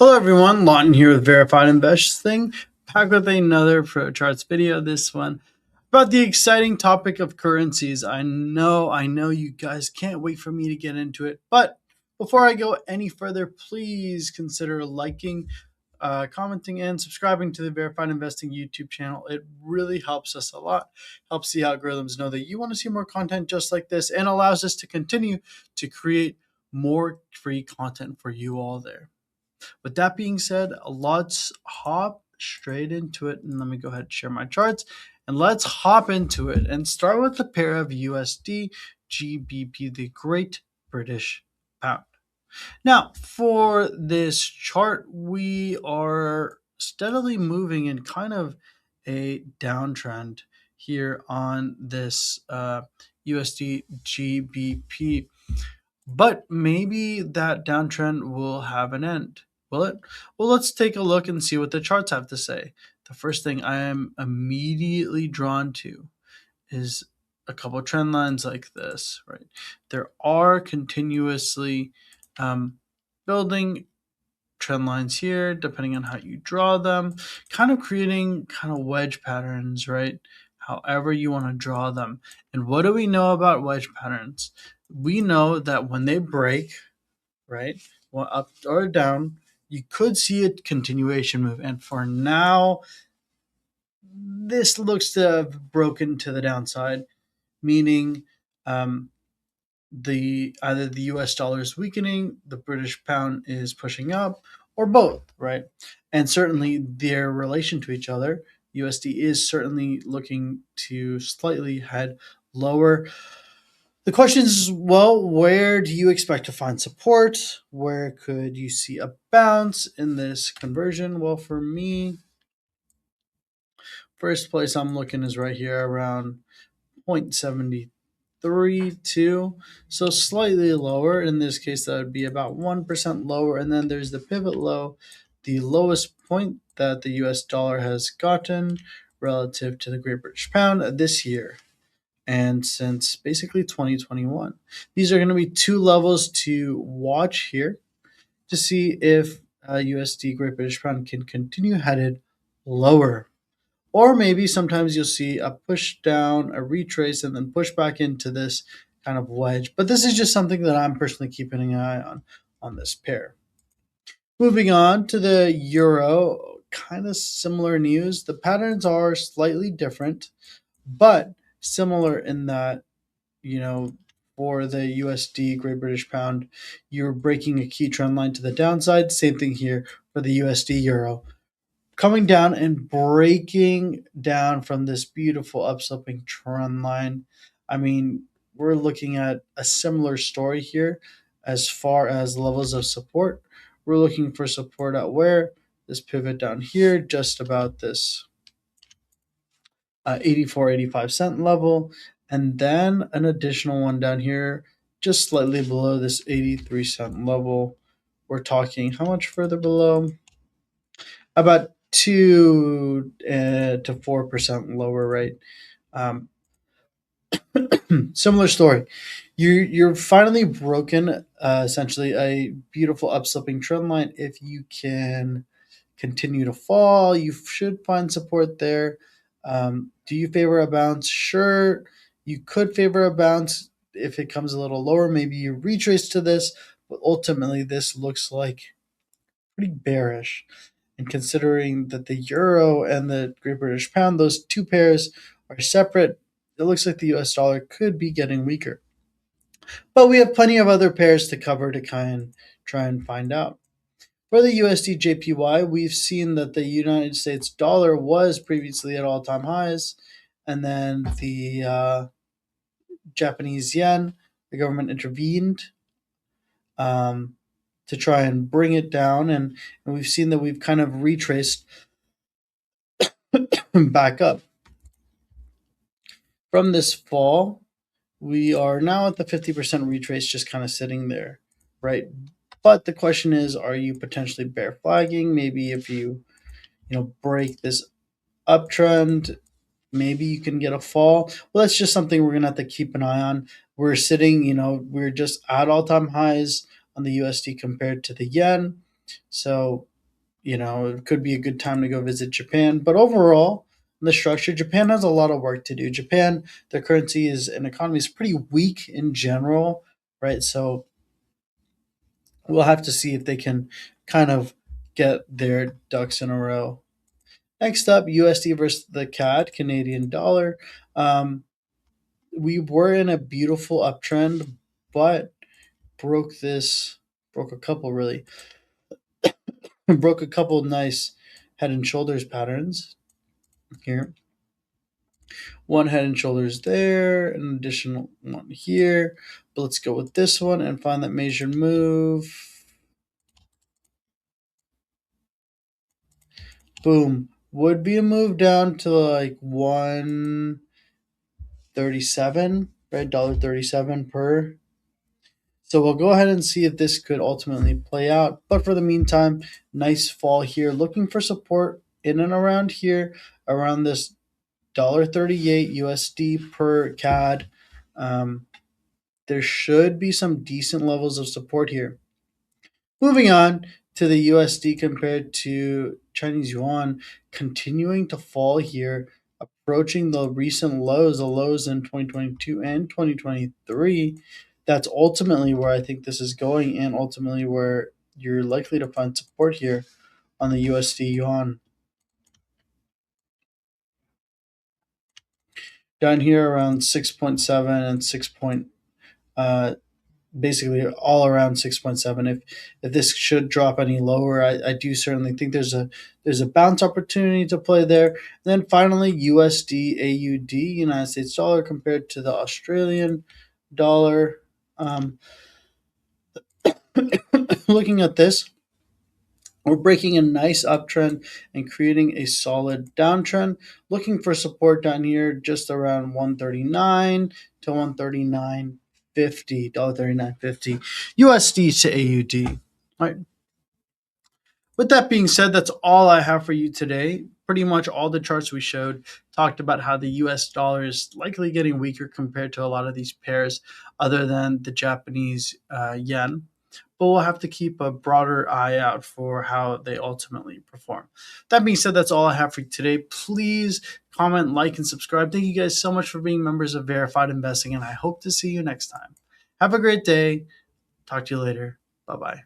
Hello everyone, Lawton here with Verified Investing, back with another Pro Charts video. This one about the exciting topic of currencies. I know you guys can't wait for me to get into it, but before I go any further, please consider liking, commenting, and subscribing to the Verified Investing YouTube channel. It really helps us a lot, helps the algorithms know that you want to see more content just like this, and allows us to continue to create more free content for you all there. With that being said, let's hop straight into it. And let me go ahead and share my charts. And let's hop into it and start with the pair of USD GBP, the Great British Pound. Now, for this chart, we are steadily moving in kind of a downtrend here on this USD GBP. But maybe that downtrend will have an end. Will it? Well, let's take a look and see what the charts have to say. The first thing I am immediately drawn to is a couple of trend lines like this, right? There are continuously building trend lines here, depending on how you draw them, kind of creating kind of wedge patterns, right? However you want to draw them. And what do we know about wedge patterns? We know that when they break, right, well, up or down, you could see a continuation move. And for now, this looks to have broken to the downside, meaning either the US dollar is weakening, the British pound is pushing up, or both, right? And certainly their relation to each other, USD is certainly looking to slightly head lower. The question is, well, where do you expect to find support? Where could you see a bounce in this conversion? Well, for me, first place I'm looking is right here around 0.732, so slightly lower. In this case, that would be about 1% lower. And then there's the pivot low, the lowest point that the US dollar has gotten relative to the Great British Pound this year and since basically 2021. These are going to be two levels to watch here to see if USD Great British Pound can continue headed lower. Or maybe sometimes you'll see a push down, a retrace, and then push back into this kind of wedge. But this is just something that I'm personally keeping an eye on this pair. Moving on to the euro, kind of similar news. The patterns are slightly different, but similar in that, for the USD Great British Pound, you're breaking a key trend line to the downside. Same thing here for the USD euro. Coming down and breaking down from this beautiful upsloping trend line. I mean, we're looking at a similar story here as far as levels of support. We're looking for support at where? This pivot down here, just about this 84-85 cent level, and then an additional one down here just slightly below this 83 cent level. We're talking how much further below? About 2 to 4% lower, right? Similar story. You're finally broken essentially a beautiful upslipping trend line. If you can continue to fall, you should find support there. Do you favor a bounce? Sure, you could favor a bounce if it comes a little lower. Maybe you retrace to this, but ultimately this looks like pretty bearish. And considering that the euro and the Great British Pound, those two pairs are separate, it looks like the US dollar could be getting weaker. But we have plenty of other pairs to cover to try and find out. For the USD JPY, we've seen that the United States dollar was previously at all-time highs, and then the Japanese yen, the government intervened to try and bring it down, and we've seen that we've kind of retraced back up. From this fall, we are now at the 50% retrace, just kind of sitting there, right? But the question is, are you potentially bear flagging? Maybe if you break this uptrend, maybe you can get a fall. Well, that's just something we're going to have to keep an eye on. We're sitting, we're just at all-time highs on the USD compared to the yen. So it could be a good time to go visit Japan. But overall, in the structure, Japan has a lot of work to do. Japan, their currency is and economy is pretty weak in general, right? So we'll have to see if they can kind of get their ducks in a row. Next up, USD versus the CAD, Canadian dollar. Um, we were in a beautiful uptrend, but broke this, broke a couple really, broke a couple nice head and shoulders patterns here. One head and shoulders there, an additional one here. But let's go with this one and find that major move. Boom. Would be a move down to like 137, right? $1.37 per. So we'll go ahead and see if this could ultimately play out. But for the meantime, nice fall here. Looking for support in and around here, around this $1.38 USD per CAD. There should be some decent levels of support here. Moving on to the USD compared to Chinese yuan, continuing to fall here, approaching the recent lows, the lows in 2022 and 2023. That's ultimately where I think this is going, and ultimately where you're likely to find support here on the USD yuan. Down here around 6.7 and 6. Basically all around 6.7. If this should drop any lower, I do certainly think there's a bounce opportunity to play there. And then finally, USD AUD, United States dollar compared to the Australian dollar. Looking at this, we're breaking a nice uptrend and creating a solid downtrend. Looking for support down here just around 139 to 139.50, $1.39.50 USD to AUD. All right. With that being said, that's all I have for you today. Pretty much all the charts we showed talked about how the US dollar is likely getting weaker compared to a lot of these pairs, other than the Japanese yen. But we'll have to keep a broader eye out for how they ultimately perform. That being said, that's all I have for you today. Please comment, like, and subscribe. Thank you guys so much for being members of Verified Investing, and I hope to see you next time. Have a great day. Talk to you later. Bye bye.